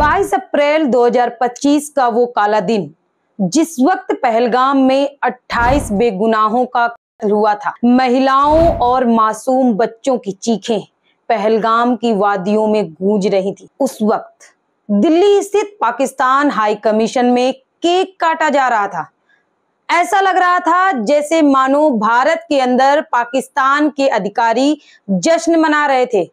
22 अप्रैल 2025 का वो काला दिन, जिस वक्त पहलगाम में 28 बेगुनाहों का कत्ल हुआ था। महिलाओं और मासूम बच्चों की चीखें पहलगाम की वादियों में गूंज रही थी। उस वक्त दिल्ली स्थित पाकिस्तान हाई कमीशन में केक काटा जा रहा था। ऐसा लग रहा था जैसे मानो भारत के अंदर पाकिस्तान के अधिकारी जश्न मना रहे थे।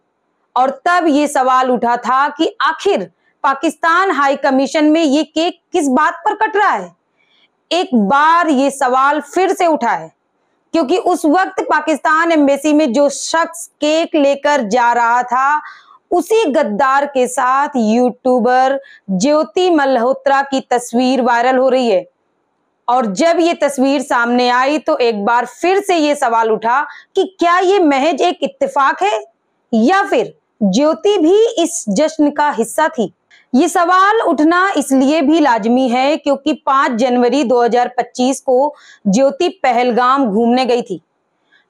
और तब ये सवाल उठा था कि आखिर पाकिस्तान हाई कमीशन में ये केक किस बात पर कट रहा है। एक बार ये सवाल फिर से उठा है क्योंकि उस वक्त पाकिस्तान एम्बेसी में जो शख्स केक लेकर जा रहा था, उसी गद्दार के साथ यूट्यूबर ज्योति मल्होत्रा की तस्वीर वायरल हो रही है। और जब ये तस्वीर सामने आई तो एक बार फिर से ये सवाल उठा कि क्या ये महज एक इत्तेफाक है या फिर ज्योति भी इस जश्न का हिस्सा थी। ये सवाल उठना इसलिए भी लाजमी है क्योंकि 5 जनवरी 2025 को ज्योति पहलगाम घूमने गई थी,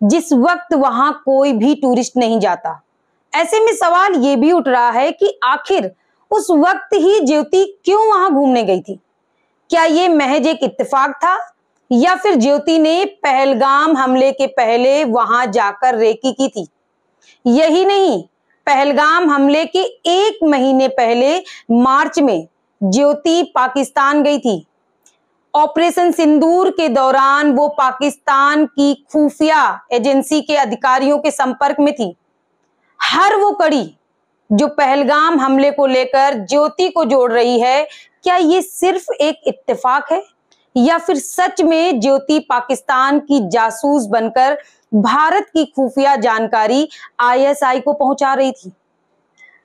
जिस वक्त वहां कोई भी टूरिस्ट नहीं जाता। ऐसे में सवाल ये भी उठ रहा है कि आखिर उस वक्त ही ज्योति क्यों वहां घूमने गई थी। क्या ये महज एक इत्तेफाक था या फिर ज्योति ने पहलगाम हमले के पहले वहां जाकर रेकी की थी। यही नहीं, पहलगाम हमले के 1 महीने पहले मार्च में ज्योति पाकिस्तान गई थी। ऑपरेशन सिंदूर के दौरान वो पाकिस्तान की खुफिया एजेंसी के अधिकारियों के संपर्क में थी। हर वो कड़ी जो पहलगाम हमले को लेकर ज्योति को जोड़ रही है, क्या ये सिर्फ एक इत्तेफाक है या फिर सच में ज्योति पाकिस्तान की जासूस बनकर भारत की खुफिया जानकारी ISI को पहुंचा रही थी।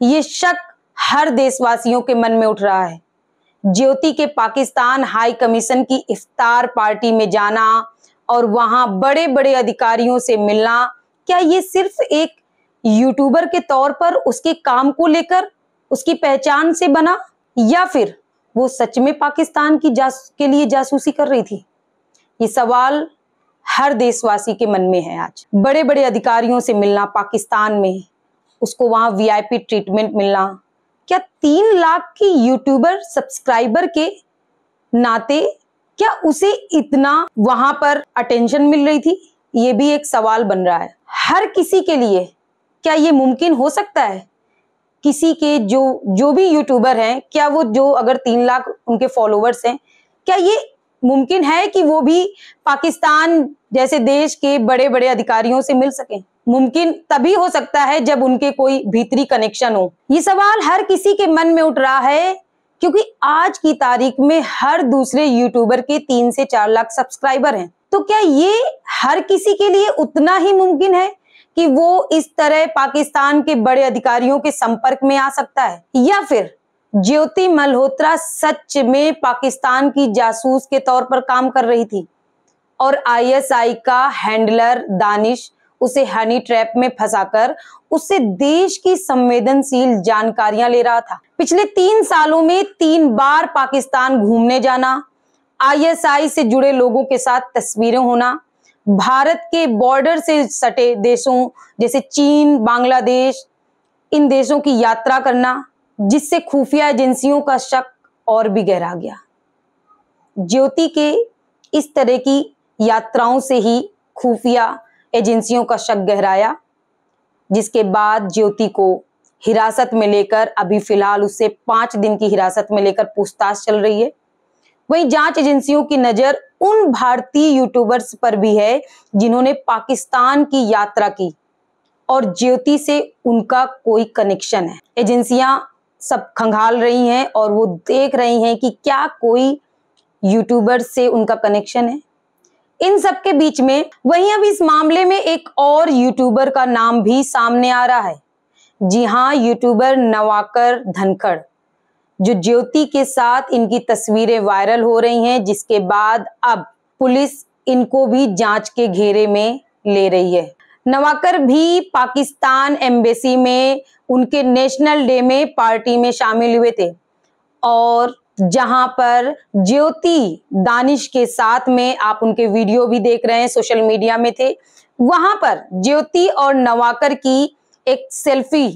ये शक हर देशवासियों के मन में उठ रहा है। ज्योति के पाकिस्तान हाई कमीशन की इफ्तार पार्टी में जाना और वहां बड़े बड़े अधिकारियों से मिलना, क्या ये सिर्फ एक यूट्यूबर के तौर पर उसके काम को लेकर उसकी पहचान से बना या फिर वो सच में पाकिस्तान की के लिए जासूसी कर रही थी। ये सवाल हर देशवासी के मन में है। आज बड़े बड़े अधिकारियों से मिलना पाकिस्तान में, उसको वहां VIP ट्रीटमेंट मिलना, क्या 3 लाख की यूट्यूबर सब्सक्राइबर के नाते क्या उसे इतना वहां पर अटेंशन मिल रही थी। ये भी एक सवाल बन रहा है हर किसी के लिए। क्या ये मुमकिन हो सकता है किसी के जो भी यूट्यूबर हैं, क्या वो जो अगर 3 लाख उनके फॉलोवर्स हैं, क्या ये मुमकिन है कि वो भी पाकिस्तान जैसे देश के बड़े बड़े अधिकारियों से मिल सके। मुमकिन तभी हो सकता है जब उनके कोई भीतरी कनेक्शन हो। ये सवाल हर किसी के मन में उठ रहा है क्योंकि आज की तारीख में हर दूसरे यूट्यूबर के 3 से 4 लाख सब्सक्राइबर हैं। तो क्या ये हर किसी के लिए उतना ही मुमकिन है कि वो इस तरह पाकिस्तान के बड़े अधिकारियों के संपर्क में आ सकता है या फिर ज्योति मल्होत्रा सच में पाकिस्तान की जासूस के तौर पर काम कर रही थी और ISI का हैंडलर दानिश उसे हनी ट्रैप में फंसाकर उससे देश की संवेदनशील जानकारियां ले रहा था। पिछले 3 सालों में 3 बार पाकिस्तान घूमने जाना, ISI से जुड़े लोगों के साथ तस्वीरें होना, भारत के बॉर्डर से सटे देशों जैसे चीन, बांग्लादेश, इन देशों की यात्रा करना, जिससे खुफिया एजेंसियों का शक और भी गहरा गया। ज्योति के इस तरह की यात्राओं से ही खुफिया एजेंसियों का शक गहराया, जिसके बाद ज्योति को हिरासत में लेकर अभी फिलहाल उससे 5 दिन की हिरासत में लेकर पूछताछ चल रही है। वहीं जांच एजेंसियों की नजर उन भारतीय यूट्यूबर्स पर भी है जिन्होंने पाकिस्तान की यात्रा की और ज्योति से उनका कोई कनेक्शन है। एजेंसियां सब खंगाल रही हैं और वो देख रही हैं कि क्या कोई यूट्यूबर से उनका कनेक्शन है। इन सब के बीच में वहीं अब इस मामले में एक और यूट्यूबर का नाम भी सामने आ रहा है। जी हाँ, यूट्यूबर नवाकर धनखड़, जो ज्योति के साथ इनकी तस्वीरें वायरल हो रही हैं, जिसके बाद अब पुलिस इनको भी जांच के घेरे में ले रही है। नवाकर भी पाकिस्तान एम्बेसी में उनके नेशनल डे में पार्टी में शामिल हुए थे और जहां पर ज्योति दानिश के साथ में, आप उनके वीडियो भी देख रहे हैं, सोशल मीडिया में थे, वहां पर ज्योति और नवाकर की एक सेल्फी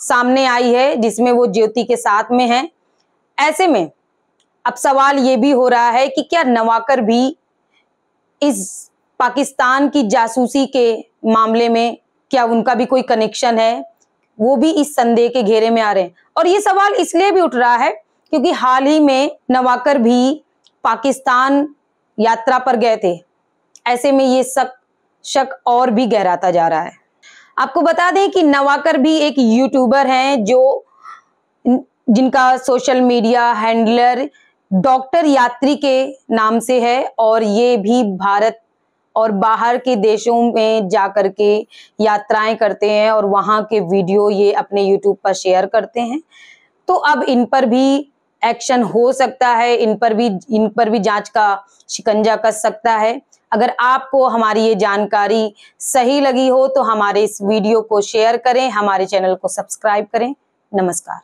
सामने आई है जिसमें वो ज्योति के साथ में है। ऐसे में अब सवाल ये भी हो रहा है कि क्या नवाकर भी इस पाकिस्तान की जासूसी के मामले में क्या उनका भी कोई कनेक्शन है, वो भी इस संदेह के घेरे में आ रहे हैं। और ये सवाल इसलिए भी उठ रहा है क्योंकि हाल ही में नवाकर भी पाकिस्तान यात्रा पर गए थे। ऐसे में ये शक और भी गहराता जा रहा है। आपको बता दें कि नवाकर भी एक यूट्यूबर हैं जिनका सोशल मीडिया हैंडलर डॉक्टर यात्री के नाम से है, और ये भी भारत और बाहर के देशों में जाकर के यात्राएं करते हैं और वहां के वीडियो ये अपने यूट्यूब पर शेयर करते हैं। तो अब इन पर भी एक्शन हो सकता है, इन पर भी जांच का शिकंजा कस सकता है। अगर आपको हमारी ये जानकारी सही लगी हो तो हमारे इस वीडियो को शेयर करें, हमारे चैनल को सब्सक्राइब करें। नमस्कार।